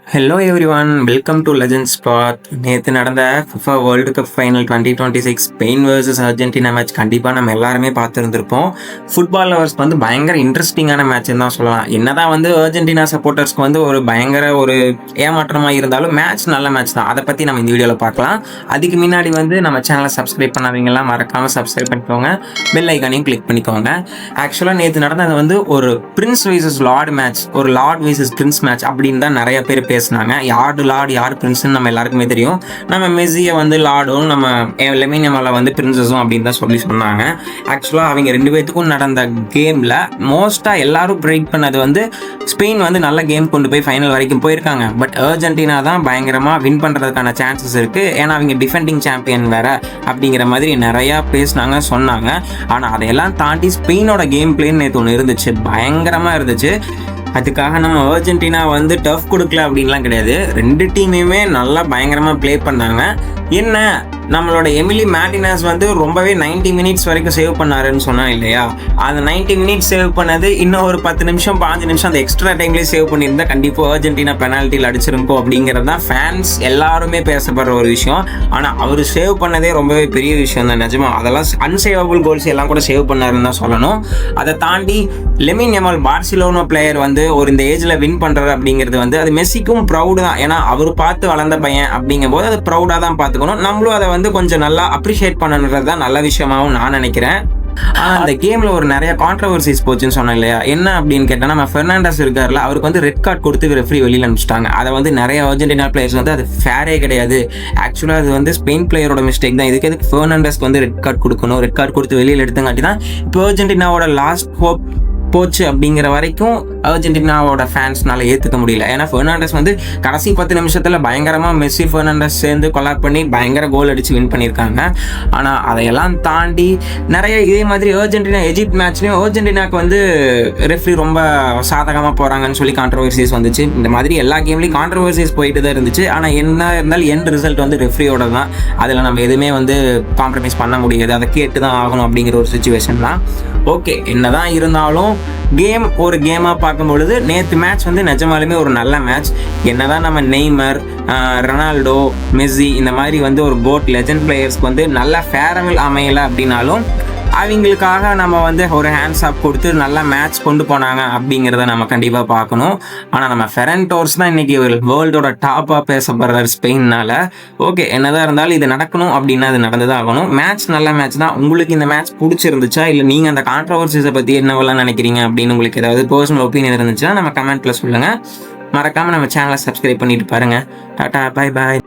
Hello everyone, welcome to legend spot. நேற்று நடந்த FIFA world cup final 2026 Spain versus Argentina match கண்டிப்பாக நம்ம எல்லாருமே பார்த்துருந்துருப்போம். ஃபுட்பால் லவர்ஸ்க்கு வந்து பயங்கர இன்ட்ரெஸ்டிங்கான மேட்ச்னு தான் சொல்லலாம். என்னதான் வந்து அர்ஜென்டினா சப்போர்ட்டர்ஸ்க்கு வந்து ஒரு ஏமாற்றமாக இருந்தாலும் மேட்ச் நல்ல மேட்ச் தான். அதை பற்றி நம்ம இந்த வீடியோவில் பார்க்கலாம். அதுக்கு முன்னாடி வந்து நம்ம சேனலை சப்ஸ்கிரைப் பண்ணாதீங்கலாம், மறக்காமல் சப்ஸ்கிரைப் பண்ணிக்கோங்க, பெல் ஐக்கானையும் கிளிக் பண்ணிக்கோங்க. ஆக்சுவலாக நேற்று நடந்தது வந்து ஒரு பிரின்ஸ் வைசஸ் லார்ட் மேட்ச், ஒரு லார்ட் வைசஸ் பிரின்ஸ் மேட்ச் அப்படின்னு தான் நிறைய பேர் பேசினாங்க. யார் லார்டு யார் பிரின்ஸ்னு நம்ம எல்லாருக்குமே தெரியும். நம்ம மெஸ்ஸியை வந்து லார்டும், நம்ம லெமின் யாமாலை வந்து பிரின்சஸும் அப்படின்னு தான் சொன்னாங்க. ஆக்சுவலாக அவங்க ரெண்டு பேத்துக்கும் நடந்த கேமில் மோஸ்ட்டாக எல்லாரும் பிரேக் பண்ணது வந்து ஸ்பெயின் வந்து நல்ல கேம் கொண்டு போய் ஃபைனல் வரைக்கும் போயிருக்காங்க. பட் அர்ஜென்டினா தான் பயங்கரமாக வின் பண்ணுறதுக்கான சான்சஸ் இருக்குது. ஏன்னா அவங்க டிஃபெண்டிங் சாம்பியன் வேற அப்படிங்கிற மாதிரி நிறையா பேசினாங்க, சொன்னாங்க. ஆனால் அதையெல்லாம் தாண்டி ஸ்பெயினோட கேம் பிளேன்னு நேற்று ஒன்று இருந்துச்சு, பயங்கரமாக இருந்துச்சு. அதுக்காக நம்ம அர்ஜென்டினா வந்து டஃப் கொடுக்கல அப்படின்லாம் கிடையாது. ரெண்டு டீமுமே நல்லா பயங்கரமாக ப்ளே பண்ணாங்க. என்ன நம்மளோட எமிலி மார்டினஸ் வந்து ரொம்பவே 90 மினிட்ஸ் வரைக்கும் சேவ் பண்ணாருன்னு சொன்னா இல்லையா, அந்த 90 மினிட்ஸ் சேவ் பண்ணது இன்னும் ஒரு 10 நிமிஷம் 5 நிமிஷம் அந்த எக்ஸ்ட்ரா டைம்லேயே சேவ் பண்ணியிருந்தா கண்டிப்பாக அர்ஜென்டினா பெனால்ட்டியில் அடிச்சிருக்கோம் அப்படிங்கிறது தான் ஃபேன்ஸ் எல்லாருமே பேசப்படுற ஒரு விஷயம். ஆனால் அவர் சேவ் பண்ணதே ரொம்பவே பெரிய விஷயம் தான் நிஜமா. அதெல்லாம் அன்சேவபிள் கோல்ஸ் எல்லாம் கூட சேவ் பண்ணாருன்னு தான் சொல்லணும். அதை தாண்டி லெமின் யமால் பார்சிலோனா பிளேயர் வந்து இந்த ஏஜில் வின் பண்ணுறாரு அப்படிங்கிறது வந்து அது மெஸ்ஸிக்கும் ப்ரௌடு தான். ஏன்னா அவர் பார்த்து வளர்ந்த பையன் அப்படிங்கும் போது அது ப்ரௌடாக தான் பார்த்துக்கணும். நம்மளும் அதை வந்து கொஞ்சம் நல்லா அப்ரிஷியேட் பண்ணணுன்றது தான் நல்ல விஷயமாகவும் நான் நினைக்கிறேன். அந்த கேம்ல ஒரு நிறைய கான்ட்ரவர்சிஸ் போச்சுன்னு சொன்னேன் இல்லையா, என்ன அப்படின்னு கேட்டா, நம்ம பெர்னாண்டஸ் இருக்காருல, அவருக்கு வந்து ரெட் கார்டு கொடுத்து ரெஃப்ரி வெளியில் அனுப்பிச்சிட்டாங்க. அதை வந்து நிறைய அர்ஜென்டினா பிளேயர்ஸ் வந்து அது ஃபேரே கிடையாது, ஆக்சுவலாக அது வந்து ஸ்பெயின் பிளேயரோட மிஸ்டேக் தான், இதுக்கு எதுக்கு பெர்னாண்டஸ்க்கு வந்து ரெட் கார்டு கொடுக்கணும், ரெட் கார்டு கொடுத்து வெளியில் எடுத்தங்காட்டி தான் இப்போ அர்ஜென்டினாவோட லாஸ்ட் ஹோப் போச்சு அப்படிங்கிற வரைக்கும் அர்ஜென்டினாவோட ஃபேன்ஸ்னால ஏற்றுக்க முடியல. ஏன்னா பெர்னாண்டஸ் வந்து கடைசி 10 நிமிஷத்தில் பயங்கரமாக மெஸ்ஸி பெர்னாண்டஸ் சேர்ந்து கொலாப் பண்ணி பயங்கர கோல் அடித்து வின் பண்ணியிருக்காங்க. ஆனால் அதையெல்லாம் தாண்டி நிறைய இதே மாதிரி அர்ஜென்டினா எஜிப்ட் மேட்ச்லேயும் அர்ஜென்டினாவுக்கு வந்து ரெஃப்ரி ரொம்ப சாதகமாக போகிறாங்கன்னு சொல்லி கான்ட்ரவர்சிஸ் வந்துச்சு. இந்த மாதிரி எல்லா கேம்லேயும் கான்ட்ரவர்சிஸ் போயிட்டு தான் இருந்துச்சு. ஆனால் என்ன இருந்தாலும் எண்ட் ரிசல்ட் வந்து ரெஃப்ரியோட தான். அதில் நம்ம எதுவுமே வந்து காம்ப்ரமைஸ் பண்ண முடியாது, அதை கேட்டு தான் ஆகணும் அப்படிங்கிற ஒரு சுச்சுவேஷன் தான். ஓகே, என்னதான் இருந்தாலும் கேம் ஒரு கேமாக பார்க்கும்பொழுது நேற்று மேட்ச் வந்து நிஜமாலுமே ஒரு நல்ல மேட்ச். என்னதான் நம்ம நெய்மர், ரொனால்டோ, மெஸ்ஸி இந்த மாதிரி வந்து ஒரு கோட் லெஜண்ட் பிளேயர்ஸ்க்கு வந்து நல்ல ஃபேரவெல் அமையலை அப்படின்னாலும் அவங்களுக்காக நம்ம வந்து ஒரு ஹேண்ட்ஸ் ஆப் கொடுத்து நல்ல மேட்ச் கொண்டு போனாங்க அப்படிங்கிறத நம்ம கண்டிப்பாக பார்க்கணும். ஆனால் நம்ம ஃபெரன் டோர்ஸ் தான் இன்றைக்கி வேர்ல்டோட டாப்பாக பேசப்படுறாரு ஸ்பெயின்னால. ஓகே, என்னதான் இருந்தாலும் இது நடக்கணும் அப்படின்னா அது நடந்துதான் ஆகணும். மேட்ச் நல்ல மேட்ச் தான். உங்களுக்கு இந்த மேட்ச் பிடிச்சிருந்துச்சா, இல்லை நீங்கள் அந்த கான்ட்ரவர்சிஸை பற்றி என்னவெல்லாம் நினைக்கிறீங்க அப்படின்னு உங்களுக்கு ஏதாவது பர்சனல் ஒப்பீனியன் இருந்துச்சுன்னா நம்ம கமெண்ட்டில் சொல்லுங்கள். மறக்காமல் நம்ம சேனலை சப்ஸ்கிரைப் பண்ணிட்டு பாருங்கள். Tata, bye bye.